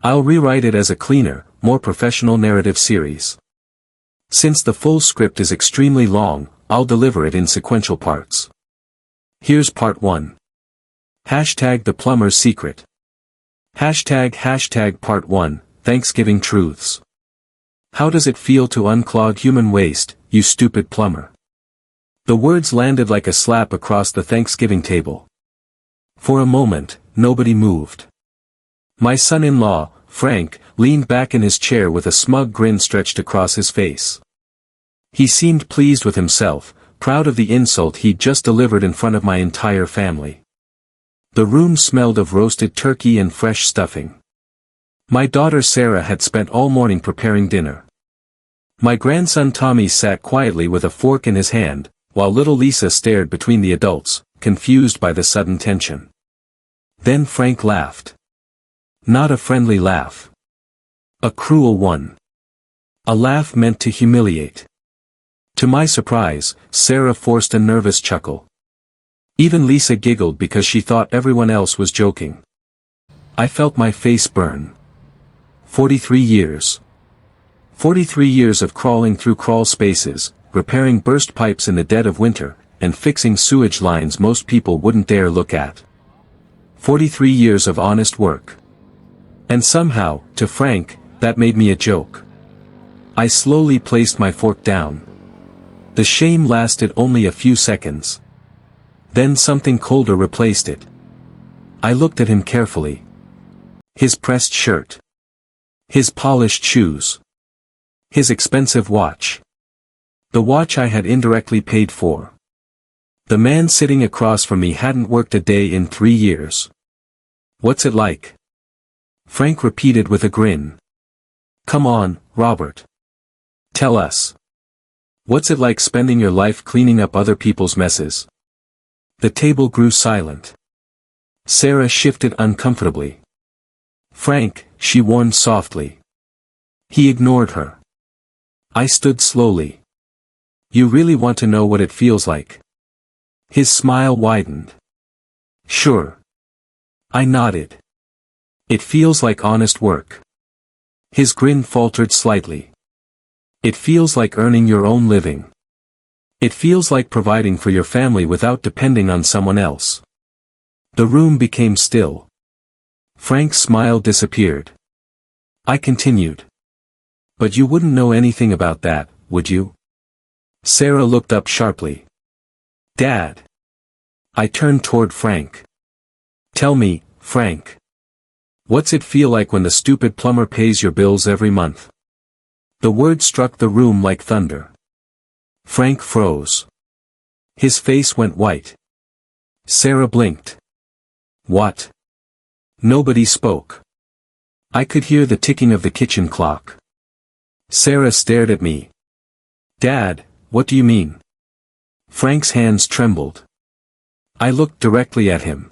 I'll rewrite it as a cleaner, more professional narrative series. Since the full script is extremely long, I'll deliver it in sequential parts. Here's part 1. Hashtag the plumber's secret. Hashtag part 1, Thanksgiving truths. How does it feel to unclog human waste, you stupid plumber? The words landed like a slap across the Thanksgiving table. For a moment, nobody moved. My son-in-law, Frank, leaned back in his chair with a smug grin stretched across his face. He seemed pleased with himself, proud of the insult he'd just delivered in front of my entire family. The room smelled of roasted turkey and fresh stuffing. My daughter Sarah had spent all morning preparing dinner. My grandson Tommy sat quietly with a fork in his hand, while little Lisa stared between the adults, confused by the sudden tension. Then Frank laughed. Not a friendly laugh. A cruel one. A laugh meant to humiliate. To my surprise, Sarah forced a nervous chuckle. Even Lisa giggled because she thought everyone else was joking. I felt my face burn. 43 years. 43 years of crawling through crawl spaces, repairing burst pipes in the dead of winter, and fixing sewage lines most people wouldn't dare look at. 43 years of honest work. And somehow, to Frank, that made me a joke. I slowly placed my fork down. The shame lasted only a few seconds. Then something colder replaced it. I looked at him carefully. His pressed shirt. His polished shoes. His expensive watch. The watch I had indirectly paid for. The man sitting across from me hadn't worked a day in 3 years. What's it like? Frank repeated with a grin. Come on, Robert. Tell us. What's it like spending your life cleaning up other people's messes? The table grew silent. Sarah shifted uncomfortably. Frank, she warned softly. He ignored her. I stood slowly. You really want to know what it feels like? His smile widened. Sure. I nodded. It feels like honest work. His grin faltered slightly. It feels like earning your own living. It feels like providing for your family without depending on someone else. The room became still. Frank's smile disappeared. I continued. But you wouldn't know anything about that, would you? Sarah looked up sharply. Dad. I turned toward Frank. Tell me, Frank. What's it feel like when the stupid plumber pays your bills every month? The word struck the room like thunder. Frank froze. His face went white. Sarah blinked. What? Nobody spoke. I could hear the ticking of the kitchen clock. Sarah stared at me. Dad, what do you mean? Frank's hands trembled. I looked directly at him.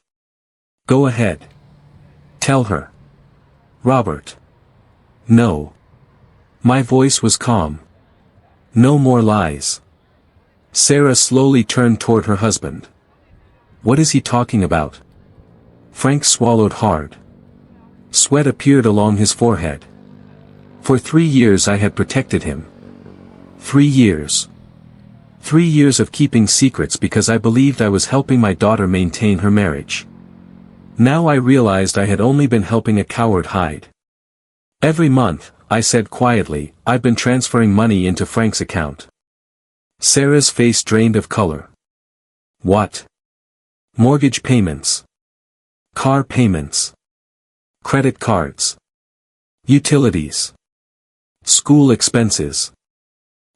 Go ahead. Tell her. Robert. No. My voice was calm. No more lies. Sarah slowly turned toward her husband. What is he talking about? Frank swallowed hard. Sweat appeared along his forehead. For 3 years I had protected him. 3 years. 3 years of keeping secrets because I believed I was helping my daughter maintain her marriage. Now I realized I had only been helping a coward hide. Every month, I said quietly, I've been transferring money into Frank's account. Sarah's face drained of color. What? Mortgage payments. Car payments. Credit cards. Utilities. School expenses.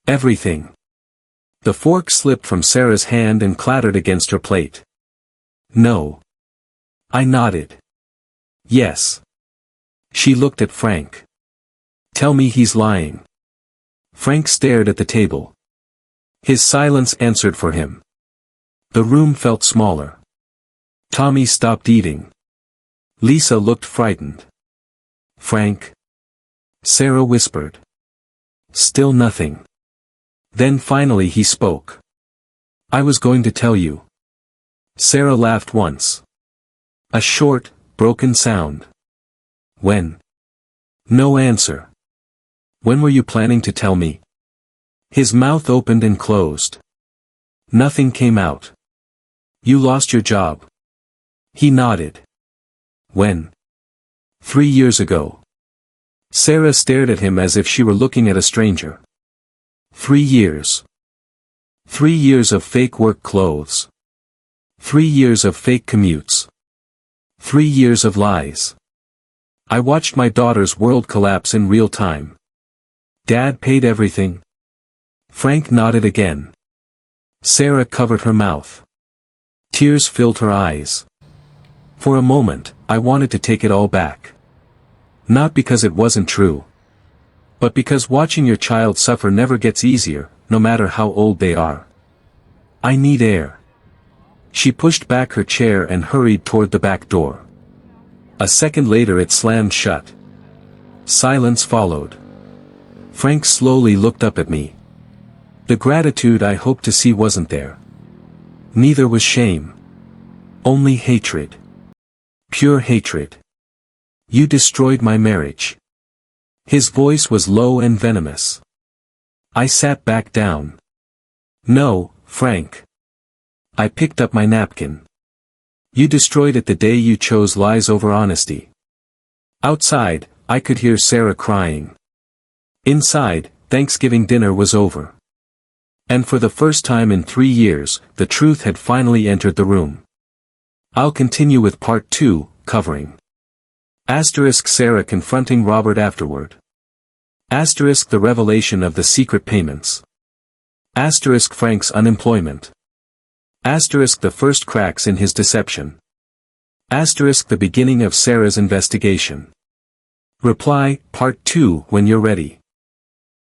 Everything. The fork slipped from Sarah's hand and clattered against her plate. No. I nodded. Yes. She looked at Frank. Tell me he's lying. Frank stared at the table. His silence answered for him. The room felt smaller. Tommy stopped eating. Lisa looked frightened. Frank? Sarah whispered. Still nothing. Then finally he spoke. I was going to tell you. Sarah laughed once. A short, broken sound. When? No answer. When were you planning to tell me? His mouth opened and closed. Nothing came out. You lost your job. He nodded. When? 3 years ago. Sarah stared at him as if she were looking at a stranger. 3 years. 3 years of fake work clothes. 3 years of fake commutes. 3 years of lies. I watched my daughter's world collapse in real time. Dad paid everything. Frank nodded again. Sarah covered her mouth. Tears filled her eyes. For a moment, I wanted to take it all back. Not because it wasn't true. But because watching your child suffer never gets easier, no matter how old they are. I need air. She pushed back her chair and hurried toward the back door. A second later it slammed shut. Silence followed. Frank slowly looked up at me. The gratitude I hoped to see wasn't there. Neither was shame. Only hatred. Pure hatred. You destroyed my marriage. His voice was low and venomous. I sat back down. No, Frank. I picked up my napkin. You destroyed it the day you chose lies over honesty. Outside, I could hear Sarah crying. Inside, Thanksgiving dinner was over. And for the first time in 3 years, the truth had finally entered the room. I'll continue with part 2, covering. Sarah confronting Robert afterward. The revelation of the secret payments. Frank's unemployment. The first cracks in his deception. The beginning of Sarah's investigation. Reply, part 2 when you're ready.